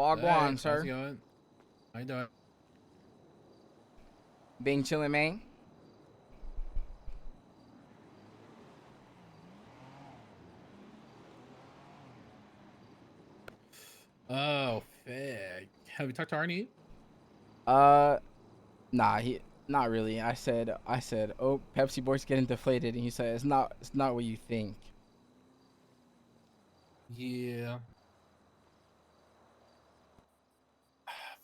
Wagwan, Hey, sir. how's it going? How you doing? Being chillin', man. Oh, fair. Have you talked to Arnie? Uh, nah, not really. I said, oh, Pepsi Boy's getting deflated, and he said, it's not what you think. Yeah.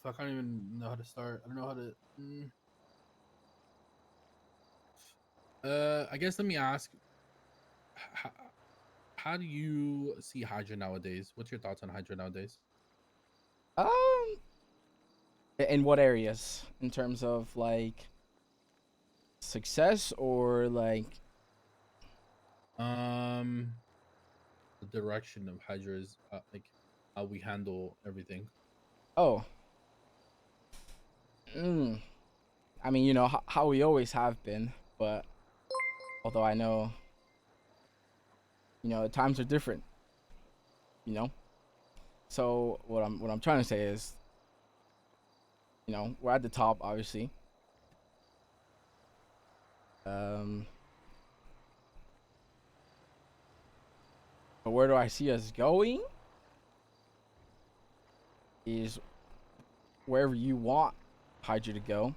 Fuck, I don't even know how to start. I don't know how to. I guess let me ask. How, how do you see Hydra nowadays? What's your thoughts on Hydra nowadays? Um, in what areas? In terms of like success or like, Um, the direction of Hydra is like how we handle everything. oh, I mean, you know how we always have been, but although I know, you know, times are different, you know. So what I'm trying to say is, you know, we're at the top, obviously. Um, but where do I see us going? Is wherever you want Hydra to go.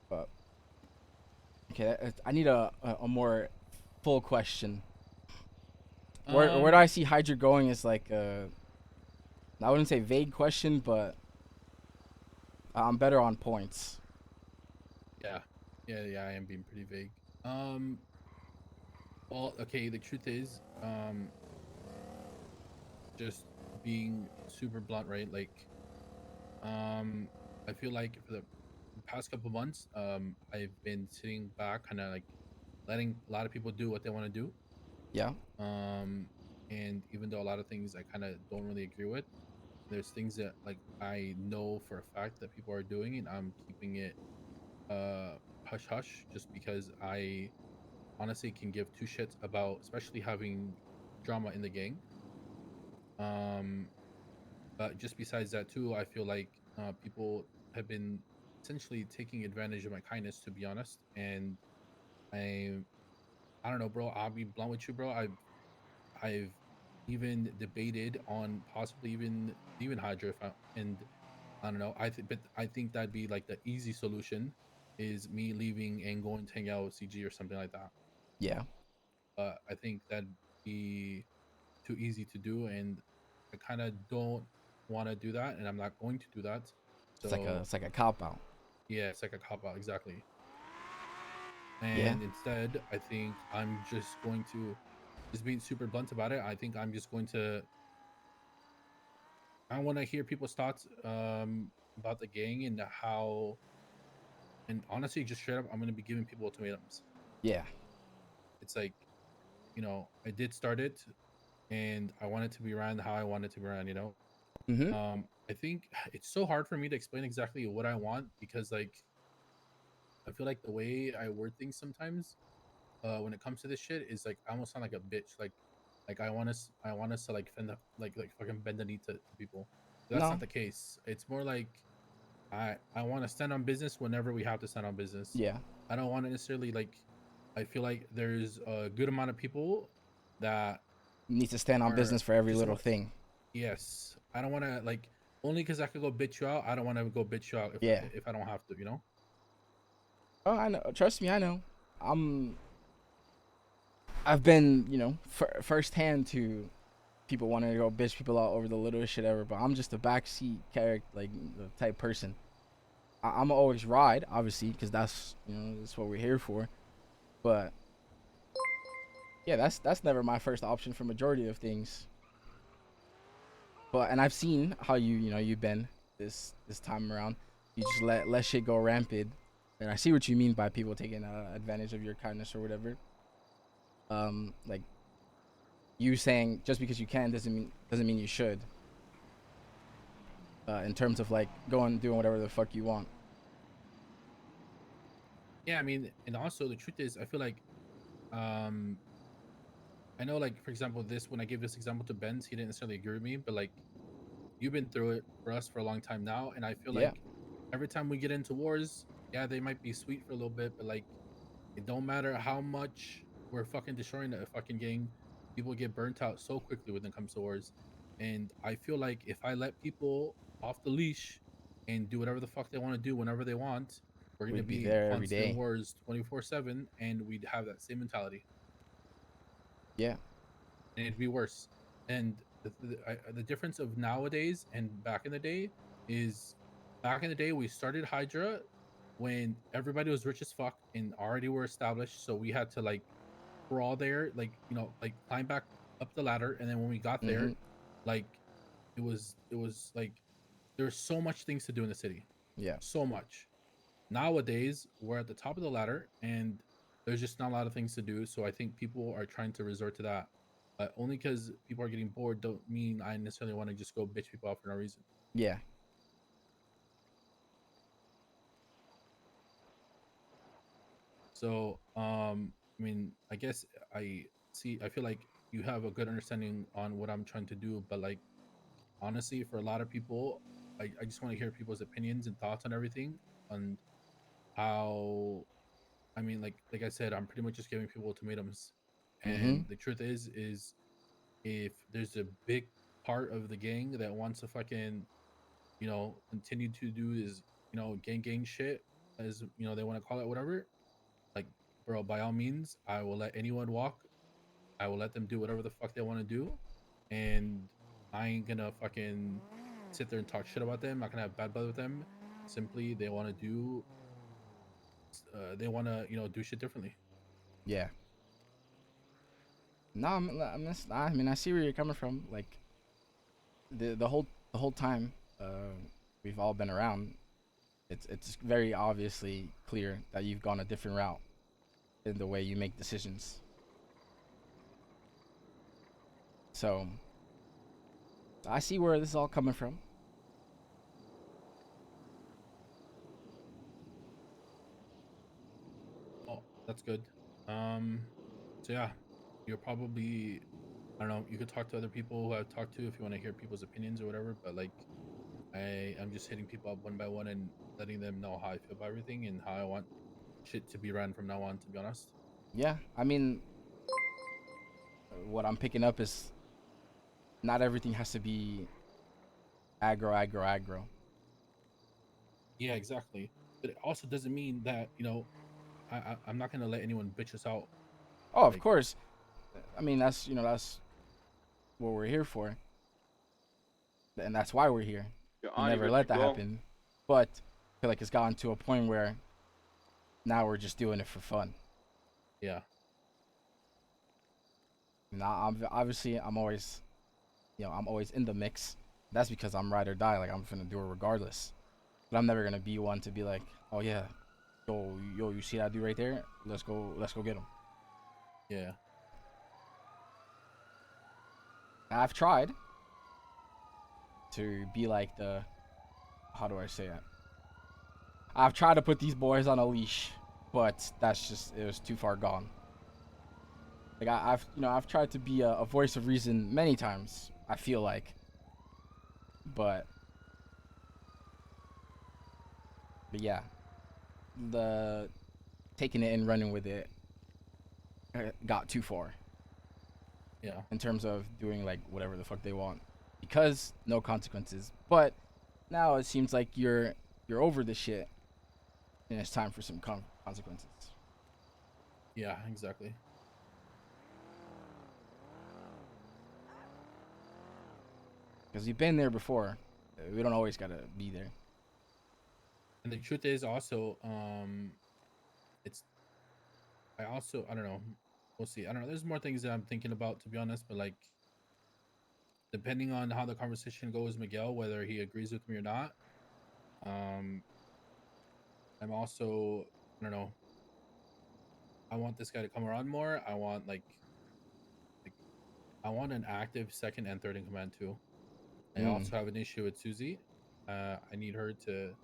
But okay, I need a more full question. Where do I see Hydra going is like I wouldn't say vague question, but I'm better on points. Yeah, yeah. I am being pretty vague. Well, okay. The truth is, just being super blunt, right? Like, I feel like for the past couple months, I've been sitting back, kind of like letting a lot of people do what they want to do. Yeah. Um, and even though a lot of things I kind of don't really agree with, there's things that like I know for a fact that people are doing, and I'm keeping it hush hush, just because I honestly can give two shits about, especially having drama in the gang. Um, But just besides that too, I feel like people have been essentially taking advantage of my kindness, to be honest. And I, I don't know, bro. I'll be blunt with you, bro. I've even debated on possibly even Hydra, and I don't know. But I think that'd be like the easy solution, is me leaving and going to hang out with CG or something like that. Yeah. But I think that'd be too easy to do, and I kind of don't want to do that, and I'm not going to do that. So It's like a cop out. yeah, it's like a cop out, exactly. Yeah. And instead, I think I'm just going to, just being super blunt about it, I think I'm just going to, I want to hear people's thoughts about the gang and how, and honestly, just straight up, I'm going to be giving people ultimatums. Yeah. It's like, I did start it, and I want it to be ran how I want it to be ran. Mhm. I think it's so hard for me to explain exactly what I want, because like I feel like the way I word things sometimes, when it comes to this shit, is like I almost sound like a bitch. Like I want us to like fend up, like fucking bend the knee to people. That's not No. the case. It's more like I want to stand on business whenever we have to stand on business. Yeah. I don't want to necessarily like. I feel like there's a good amount of people that You need to stand on are business for every just little want. thing. Yes, I don't want to like, only because I could go bitch you out. I don't want to go bitch you out Yeah. if I don't have to. Oh, I know. Trust me, I know. I'm. I've been, you know, firsthand to people wanting to go bitch people out over the littlest shit ever, but I'm just a backseat character, like the type person. I'm always ride, obviously, because that's what we're here for. But yeah, that's never my first option for majority of things. But and I've seen how you've been this time around. You just let shit go rampant, and I see what you mean by people taking advantage of your kindness or whatever. Like you saying just because you can doesn't mean you should. In terms of like going doing whatever the fuck you want. Yeah, I mean, and also the truth is, I feel like, um, I know, like, for example, this when I gave this example to Benz, he didn't necessarily agree with me, but like you've been through it for us for a long time now, and I feel Yeah, like every time we get into wars, yeah, they might be sweet for a little bit, but like it don't matter how much we're fucking destroying a fucking gang, people get burnt out so quickly when it comes to wars. And I feel like if I let people off the leash and do whatever the fuck they want to do whenever they want, we're gonna we'd be be in there every constant day. wars 24/7, and we'd have that same mentality, Yeah. and it'd be worse. And the difference of nowadays and back in the day is, back in the day we started Hydra when everybody was rich as fuck and already were established, so we had to like crawl there, like, you know, like climb back up the ladder, and then when we got Mm-hmm. there, like it was like there's so much things to do in the city, Yeah. so much. Nowadays we're at the top of the ladder and there's just not a lot of things to do, so I think people are trying to resort to that, but only because people are getting bored don't mean I necessarily want to just go bitch people out for no reason. Yeah. So I mean, I guess I feel like you have a good understanding on what I'm trying to do, but like honestly, for a lot of people, I just want to hear people's opinions and thoughts on everything, on how, I mean, like I said, I'm pretty much just giving people ultimatums. Mm-hmm. And the truth is if there's a big part of the gang that wants to fucking, you know, continue to do is, you know, gang shit, as you know, they want to call it, whatever, like, bro, by all means, I will let anyone walk. I will let them do whatever the fuck they want to do, and I ain't gonna fucking sit there and talk shit about them. I'm not gonna have bad blood with them. Simply, they want to do, they want to, you know, do shit differently. Yeah. No, I mean, I see where you're coming from. Like the whole time we've all been around, it's very obviously clear that you've gone a different route in the way you make decisions. So I see where this is all coming from. Oh, that's good. Um, so yeah, you're probably, I don't know. You could talk to other people who I've talked to if you want to hear people's opinions or whatever. But like, I'm just hitting people up one by one and letting them know how I feel about everything and how I want shit to be ran from now on. To be honest. Yeah, I mean, what I'm picking up is not everything has to be aggro. Yeah, exactly. But it also doesn't mean that, you know, I'm not gonna let anyone bitch us out. Oh, of Like, course. I mean, that's what we're here for, and that's why we're here. You're We on, you never good to let that go. happen, but I feel like it's gotten to a point where now we're just doing it for fun. yeah, Now, obviously, I'm always in the mix. That's because I'm ride or die. Like I'm gonna do it regardless. But I'm never gonna be one to be like, oh yeah, yo, you see that dude right there? Let's go get him. yeah, I've tried to be like the, how do I say it? I've tried to put these boys on a leash, but it was too far gone. Like I've tried to be a voice of reason many times. I feel like, but yeah, the taking it and running with it got too far yeah, in terms of doing like whatever the fuck they want because no consequences. But now it seems like you're over this shit and it's time for some consequences. yeah, exactly. Because you've been there before. We don't always gotta be there. And the truth is also, it's, I don't know. We'll see. I don't know. There's more things that I'm thinking about, to be honest, but like, depending on how the conversation goes, Miguel, whether he agrees with me or not, um, I'm also, I don't know. I want this guy to come around more. Like I want an active second and third in command too. I Mm, also have an issue with Susie. I need her to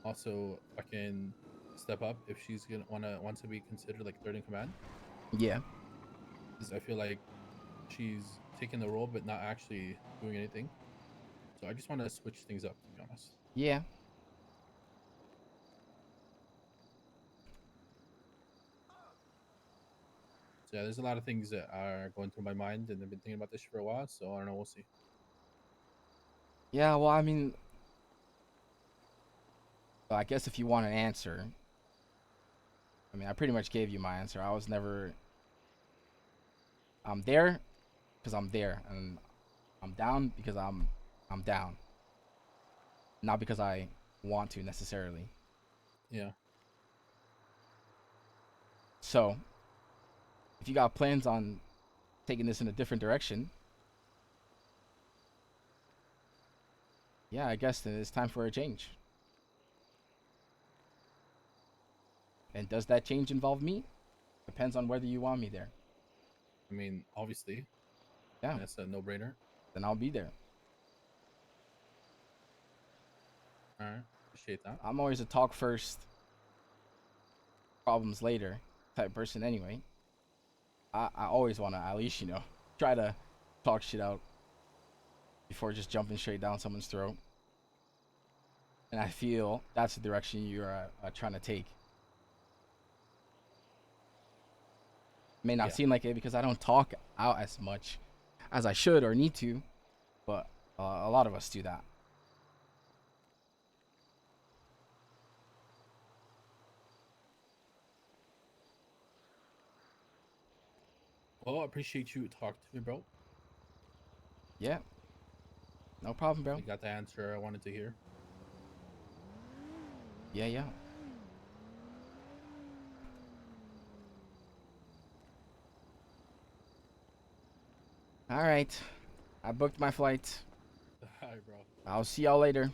also fucking step up if she's gonna wants to be considered like third in command. yeah. because I feel like she's taking the role but not actually doing anything. So I just want to switch things up, to be honest. Yeah. So yeah, there's a lot of things that are going through my mind, and I've been thinking about this for a while. So I don't know. We'll see. Yeah, well, I mean, I guess if you want an answer, I mean, I pretty much gave you my answer. I was never. I'm there because I'm there, and I'm down because I'm down. Not because I want to necessarily. Yeah. So, if you got plans on taking this in a different direction, yeah, I guess then it's time for a change. And does that change involve me? Depends on whether you want me there. I mean, obviously, Yeah, that's a no-brainer. then I'll be there. All right, appreciate that. I'm always a talk first, problems later type person anyway. I always want to at least, try to talk shit out before just jumping straight down someone's throat. And I feel that's the direction you're trying to take. May not seem like it because I don't talk out as much as I should or need to, but a lot of us do that. Well, I appreciate you talking to me, bro. Yeah, no problem, bro. I got the answer I wanted to hear. Yeah, yeah. All right, I booked my flight. All right, bro. I'll see y'all later.